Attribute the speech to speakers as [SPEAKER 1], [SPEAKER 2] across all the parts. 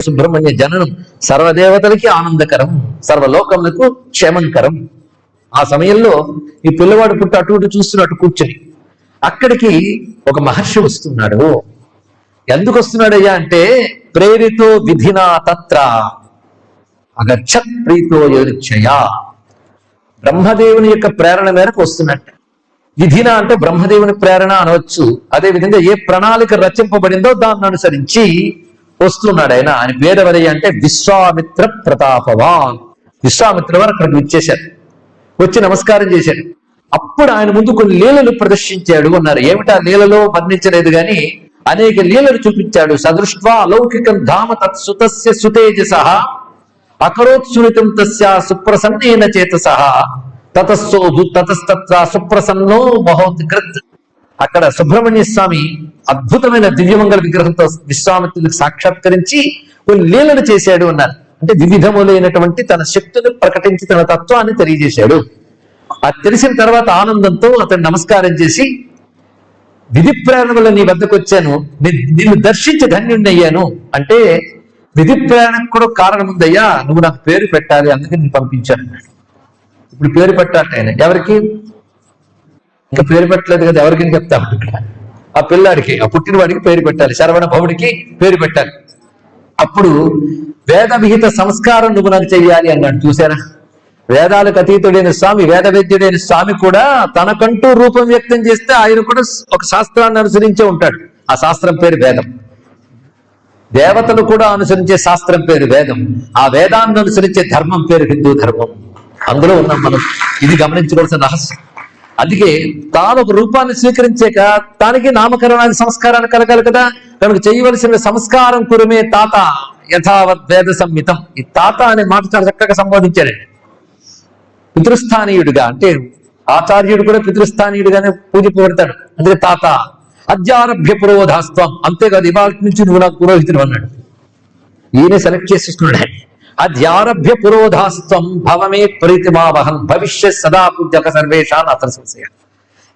[SPEAKER 1] సుబ్రహ్మణ్య జననం సర్వదేవతలకి ఆనందకరం, సర్వలోకములకు క్షేమంకరం. ఆ సమయంలో ఈ పిల్లవాడు పుట్టి అటు ఇటు చూస్తున్నట్టు కూర్చొని అక్కడికి ఒక మహర్షి వస్తున్నాడు. ఎందుకు వస్తున్నాడయ్యా అంటే ప్రేరితో విధినా తత్ర అగచ్చత్ ప్రీతో యోనిక్షయ. బ్రహ్మదేవుని యొక్క ప్రేరణ మేరకు వస్తున్నట్టు. విధిన అంటే బ్రహ్మదేవుని ప్రేరణ అనవచ్చు. అదేవిధంగా ఏ ప్రణాళిక రచింపబడిందో దాన్ని అనుసరించి వస్తున్నాడు ఆయన. ఆయన పేరెవరయ్య అంటే విశ్వామిత్ర ప్రతాపవాన్. విశ్వామిత్ర వారు అక్కడికి వచ్చేశారు, వచ్చి నమస్కారం చేశాడు. అప్పుడు ఆయన ముందు కొన్ని లీలలు ప్రదర్శించాడు అన్నారు. ఏమిటా లీలలో వర్ణించలేదు గాని అనేక లీలలు చూపించాడు. సదృష్ట్వా అలౌకికం ధామ తత్సుతస్య సుతేజస అకరోత్సునితం తస్య సుప్రసన్నేన చేతసః తతస్సోభు తతస్తత్ర సుప్రసన్నో మహోత్కృత్. అక్కడ సుబ్రహ్మణ్య స్వామి అద్భుతమైన దివ్యమంగళ విగ్రహంతో విశ్వామిత్రులకు సాక్షాత్కరించి కొన్ని లీలలు చేశాడు అన్నారు. అంటే వివిధములైనటువంటి తన శక్తులు ప్రకటించి తన తత్వాన్ని తెలియజేశాడు. అది తెలిసిన తర్వాత ఆనందంతో అతను నమస్కారం చేసి, విధి ప్రేరణ వల్ల నీ వద్దకు వచ్చాను, నిన్ను దర్శించి ధన్యుణ్ణయ్యాను అంటే విధి ప్రేరణకు కూడా కారణం ఉందయ్యా, నువ్వు నాకు పేరు పెట్టాలి, అందుకే నేను పంపించాను. ఇప్పుడు పేరు పెట్టాలి ఆయన ఎవరికి? ఇంకా పేరు పెట్టలేదు కదా, ఎవరికి చెప్తాను ఇక్కడ. ఆ పిల్లాడికి, ఆ పుట్టినవాడికి పేరు పెట్టాలి, శరవణ భవుడికి పేరు పెట్టాలి. అప్పుడు వేద విహిత సంస్కారం నువ్వు నాకు చెయ్యాలి అన్నాడు. చూసారా, వేదాలకు అతీతుడైన స్వామి, వేద వేద్యుడైన స్వామి కూడా తనకంటూ రూపం వ్యక్తం చేస్తే ఆయన కూడా ఒక శాస్త్రాన్ని అనుసరించే ఉంటాడు. ఆ శాస్త్రం పేరు వేదం. దేవతలు కూడా అనుసరించే శాస్త్రం పేరు వేదం. ఆ వేదాన్ని అనుసరించే ధర్మం పేరు హిందూ ధర్మం. అందులో ఉన్నాం మనం. ఇది గమనించుకోవాల్సిన రహస్యం. అందుకే తాను ఒక రూపాన్ని స్వీకరించాక తానికి నామకరణానికి సంస్కారాన్ని కలగాలి కదా. కనుక చేయవలసిన సంస్కారం కురుమే తాత యథావత్ వేద సంహితం. ఈ తాత అనే మాట చాలా చక్కగా సంబోధించారండి. పితృస్థానీయుడిగా అంటే ఆచార్యుడు కూడా పితృస్థానీయుడిగానే పూజింపబడతాడు. అందుకే తాత. అద్యారభ్య పురోధాస్త్వం, అంతేకాదు ఇవాళ నుంచి నువ్వు నాకు పురోహితుడు అన్నాడు. ఈయన సెలెక్ట్ చేసేస్తున్నాడు. అద్యారభ్య పురోధాస్త్వం భవమే ప్రీతిమావహం భవిష్యత్ సదా పూజ్యక సర్వేషాన్ అతర సంశయ.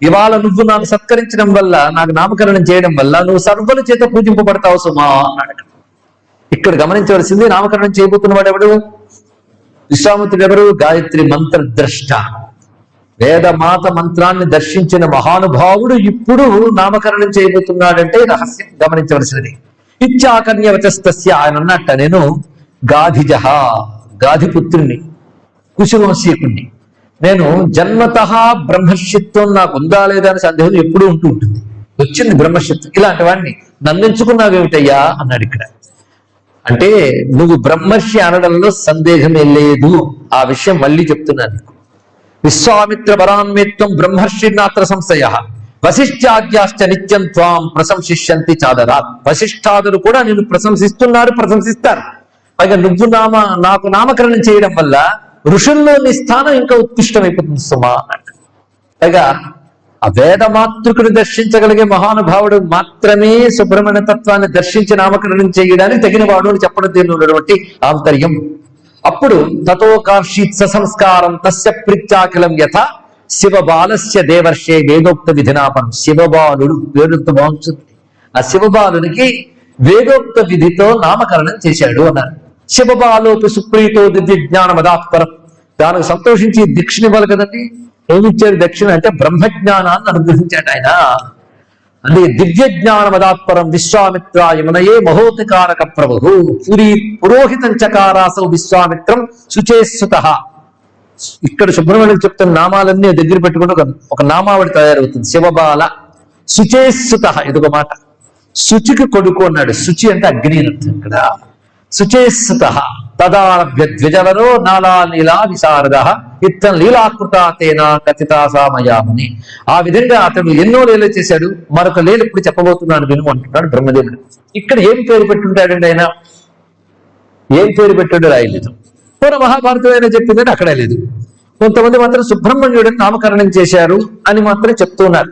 [SPEAKER 1] ఇవాళ నువ్వు నాకు సత్కరించడం వల్ల, నాకు నామకరణం చేయడం వల్ల నువ్వు సర్వుల చేత పూజింపబడతావు సుమా అన్నాడు. ఇక్కడ గమనించవలసింది, నామకరణం చేయబోతున్నవాడు ఎవడు? విశ్వామిత్రుడు ఎవరు? గాయత్రి మంత్రద్రష్ట, వేదమాత మంత్రాన్ని దర్శించిన మహానుభావుడు ఇప్పుడు నామకరణం చేయబోతున్నాడంటే రహస్యం గమనించవలసినది. ఇచ్చాకన్యవచస్తస్య, ఆయన అన్నట్ట నేను గాధిజ, గాధిపుత్రుణ్ణి, కుశవంశీకుణ్ణి. నేను జన్మతః బ్రహ్మర్షిత్వం నాకు ఉందా లేదా అని సందేహం ఎప్పుడూ ఉంటూ ఉంటుంది. వచ్చింది బ్రహ్మర్షిత్వం. ఇలాంటి వాడిని నన్ను ఎంచుకున్నావేమిటయ్యా అన్నాడు. ఇక్కడ అంటే నువ్వు బ్రహ్మర్షి అనడంలో సందేహమే లేదు. ఆ విషయం మళ్ళీ చెప్తున్నాను. విశ్వామిత్ర పరాన్వేత్వం బ్రహ్మర్షి నాత్ర సంశయ వశిష్ఠాద్యాశ్చ నిత్యం త్వాం ప్రశంసిష్యంతి చాదరాత్. వశిష్ఠాదులు కూడా నిన్ను ప్రశంసిస్తున్నారు, ప్రశంసిస్తారు. పైగా నువ్వు నాకు నామకరణం చేయడం వల్ల ఋషుల్లో నీ స్థానం ఇంకా ఉత్కృష్టమైపోతుంది సుమా అన్నట్టు. పైగా ఆ వేదమాతృకుని దర్శించగలిగే మహానుభావుడు మాత్రమే సుబ్రహ్మణ్య తత్వాన్ని దర్శించి నామకరణం చేయడానికి తగిన వాడు అని చెప్పడం దీనిలో ఉన్నటువంటి ఆంతర్యం. అప్పుడు తతోకార్షీత్ సంస్కారం తస్య ప్రీత్యాకిలం యథ శివబాలస్య దేవర్షే వేదోక్త విధినాపనం. శివబాలుడు వేదోక్త బాగుంటుంది. ఆ శివబాలునికి వేదోక్త విధితో నామకరణం చేశాడు అన్నారు. శివబాలోపి సుప్రీతో దివ్య జ్ఞానమదాత్పరం. దానికి సంతోషించి దక్షిణ ఇవ్వాలి కదండి. ఏమిచ్చాడు దక్షిణ అంటే బ్రహ్మజ్ఞానాన్ని అనుగ్రహించాడు ఆయన. అందుకే దివ్య జ్ఞానమదాత్పరం విశ్వామిత్రాయ మునయే మహోతికారక ప్రభు పురోహితం చకారాసౌ విశ్వామిత్రం శుచేస్సుత. ఇక్కడ సుబ్రహ్మణ్యం చెప్తున్న నామాలన్నీ దగ్గర పెట్టుకుంటూ ఒక నామావళి తయారవుతుంది. శివబాల శుచేస్సుత, ఇదొక మాట. శుచికి కొడుకు అన్నాడు. శుచి అంటే అగ్ని అర్థం. ఇక్కడ శుచేస్సుత తదారభ్య ద్విజవరో నాలా లీలా విశారద ఇత్తం లీలాకృత తేనా కథితాసామయామని. ఆ విధంగా అతడు ఎన్నో లీలలు చేశాడు. మరొక లీల ఇప్పుడు చెప్పబోతున్నాను విను అంటున్నాడు బ్రహ్మదేవుడు. ఇక్కడ ఏం పేరు పెట్టుంటాడండి ఆయన? ఏం పేరు పెట్టాడు రాయలేదు. పూర్వ మహాభారతం అయినా చెప్పిందని అక్కడే లేదు. కొంతమంది మాత్రం సుబ్రహ్మణ్యుడిని నామకరణం చేశారు అని మాత్రం చెప్తున్నారు.